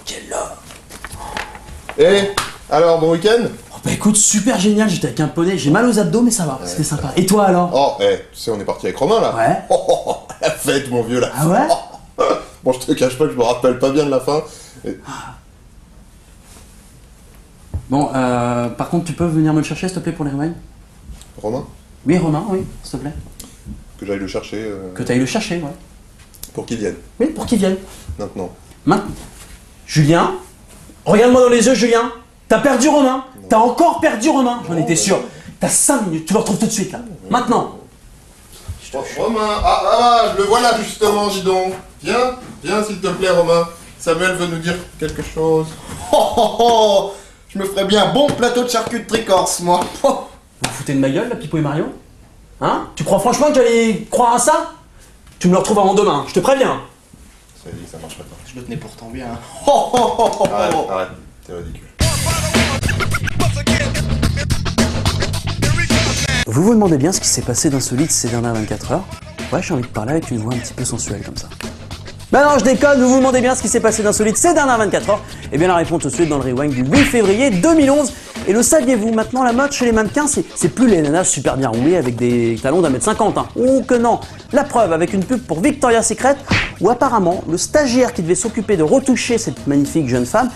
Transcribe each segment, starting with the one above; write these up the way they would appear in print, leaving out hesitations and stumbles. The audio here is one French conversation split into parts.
quel homme. Eh, alors, bon week-end? Oh, bah écoute, super génial, j'étais avec un poney, j'ai mal aux abdos mais ça va, c'était sympa. Et toi alors? Oh, tu sais, on est parti avec Romain là. Ouais. Oh, la fête, mon vieux, là. Ah ouais? Bon, je te cache pas que je me rappelle pas bien de la fin. Bon, par contre, tu peux venir me le chercher s'il te plaît pour les rewinds? Romain? Oui, Romain, oui, s'il te plaît. Que j'aille le chercher. Que t'ailles le chercher, ouais. Pour qu'il vienne. Oui, pour qu'il vienne. Maintenant. Maintenant. Julien, regarde-moi dans les yeux, Julien. T'as perdu Romain. T'as encore perdu Romain. J'en étais sûr. T'as 5 minutes, tu le retrouves tout de suite là. Maintenant. Romain, je le vois là justement, dis donc. Viens s'il te plaît, Romain. Samuel veut nous dire quelque chose. Oh, je me ferais bien un bon plateau de charcuterie corse, moi. Vous vous foutez de ma gueule, là, Pipo et Mario? Hein? Tu crois franchement que j'allais croire à ça? Tu me le retrouves avant demain, je te préviens. Ça dit, ça marcherait pas. Je le tenais pourtant bien. Arrête, t'es ridicule. Vous vous demandez bien ce qui s'est passé d'insolite ces dernières 24 heures? Ouais, j'ai envie de parler avec une voix un petit peu sensuelle comme ça. Bah non, je déconne, vous vous demandez bien ce qui s'est passé d'insolite ces dernières 24 heures? Eh bien la réponse tout de suite dans le rewind du 8 février 2011. Et le saviez-vous, maintenant la mode chez les mannequins, c'est plus les nanas super bien roulées avec des talons d'1m50, hein. Oh que non. La preuve avec une pub pour Victoria's Secret, où apparemment le stagiaire qui devait s'occuper de retoucher cette magnifique jeune femme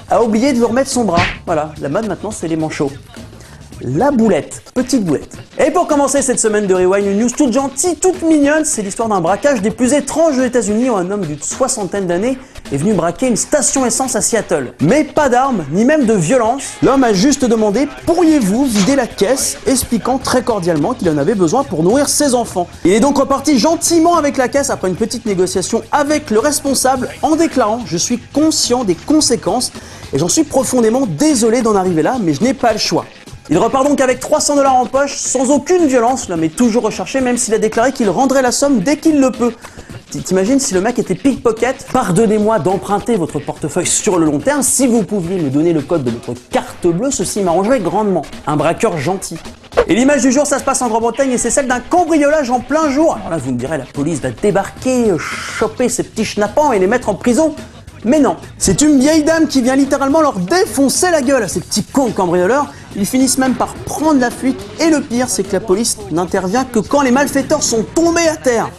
a oublié de lui remettre son bras. Voilà, la mode maintenant c'est les manchots. La boulette, petite boulette. Et pour commencer cette semaine de Rewind, une news toute gentille, toute mignonne, c'est l'histoire d'un braquage des plus étranges aux États-Unis où un homme d'une soixantaine d'années est venu braquer une station essence à Seattle. Mais pas d'armes, ni même de violence. L'homme a juste demandé « Pourriez-vous vider la caisse ?» expliquant très cordialement qu'il en avait besoin pour nourrir ses enfants. Il est donc reparti gentiment avec la caisse après une petite négociation avec le responsable en déclarant « Je suis conscient des conséquences et j'en suis profondément désolé d'en arriver là, mais je n'ai pas le choix. » Il repart donc avec 300 $ en poche, sans aucune violence, l'homme est toujours recherché, même s'il a déclaré qu'il rendrait la somme dès qu'il le peut. T'imagines si le mec était pickpocket? Pardonnez-moi d'emprunter votre portefeuille sur le long terme, si vous pouviez me donner le code de votre carte bleue, ceci m'arrangerait grandement. Un braqueur gentil. Et l'image du jour, ça se passe en Grande-Bretagne et c'est celle d'un cambriolage en plein jour. Alors là, vous me direz, la police va débarquer, choper ces petits schnappants et les mettre en prison. Mais non, c'est une vieille dame qui vient littéralement leur défoncer la gueule à ces petits cons de cambrioleurs. Ils finissent même par prendre la fuite et le pire, c'est que la police n'intervient que quand les malfaiteurs sont tombés à terre.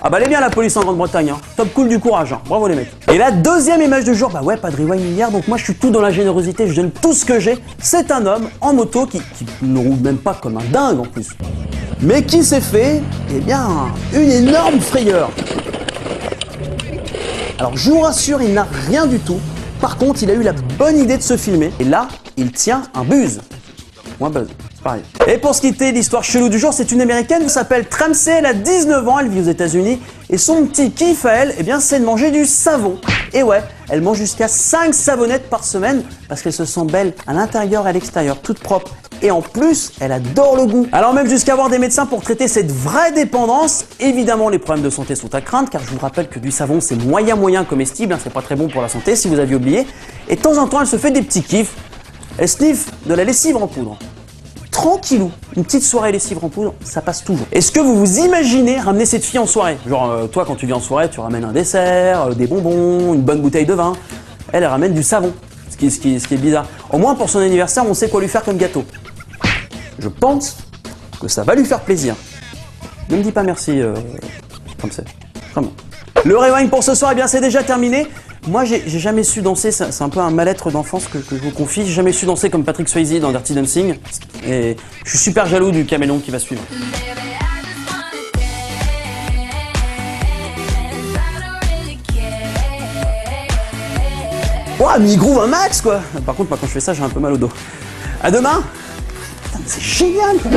Ah bah elle est bien la police en Grande-Bretagne, hein. Top cool du courage, hein. Bravo les mecs. Et la deuxième image du jour, bah ouais, pas de rewind hier, donc moi je suis tout dans la générosité, je donne tout ce que j'ai. C'est un homme en moto qui ne roule même pas comme un dingue en plus. Mais qui s'est fait, eh bien, une énorme frayeur. Alors je vous rassure, il n'a rien du tout. Par contre, il a eu la bonne idée de se filmer. Et là, il tient un buzz. Moins buzz, c'est pareil. Et pour se quitter, l'histoire chelou du jour, c'est une américaine qui s'appelle Tramsey, elle a 19 ans, elle vit aux États-Unis. Et son petit kiff à elle, eh bien, c'est de manger du savon. Et ouais, elle mange jusqu'à 5 savonnettes par semaine parce qu'elle se sent belle à l'intérieur et à l'extérieur, toute propre. Et en plus, elle adore le goût. Alors même jusqu'à voir des médecins pour traiter cette vraie dépendance. Évidemment, les problèmes de santé sont à craindre car je vous rappelle que du savon, c'est moyen comestible, hein, c'est pas très bon pour la santé si vous aviez oublié. Et de temps en temps, elle se fait des petits kiffs. Elle sniffe de la lessive en poudre. Tranquillou, une petite soirée lessive en poudre, ça passe toujours. Est-ce que vous vous imaginez ramener cette fille en soirée? Genre, toi, quand tu viens en soirée, tu ramènes un dessert, des bonbons, une bonne bouteille de vin. Elle ramène du savon, ce qui est bizarre. Au moins, pour son anniversaire, on sait quoi lui faire comme gâteau. Je pense que ça va lui faire plaisir. Ne me dis pas merci, comme c'est. Vraiment. Le rewind pour ce soir, eh bien, c'est déjà terminé. Moi, j'ai jamais su danser, c'est un peu un mal-être d'enfance que je vous confie. J'ai jamais su danser comme Patrick Swayze dans Dirty Dancing. Et je suis super jaloux du caméléon qui va suivre. Ouah, mais il groove un max, quoi. Par contre, moi, quand je fais ça, j'ai un peu mal au dos. À demain. Putain, c'est génial, quoi.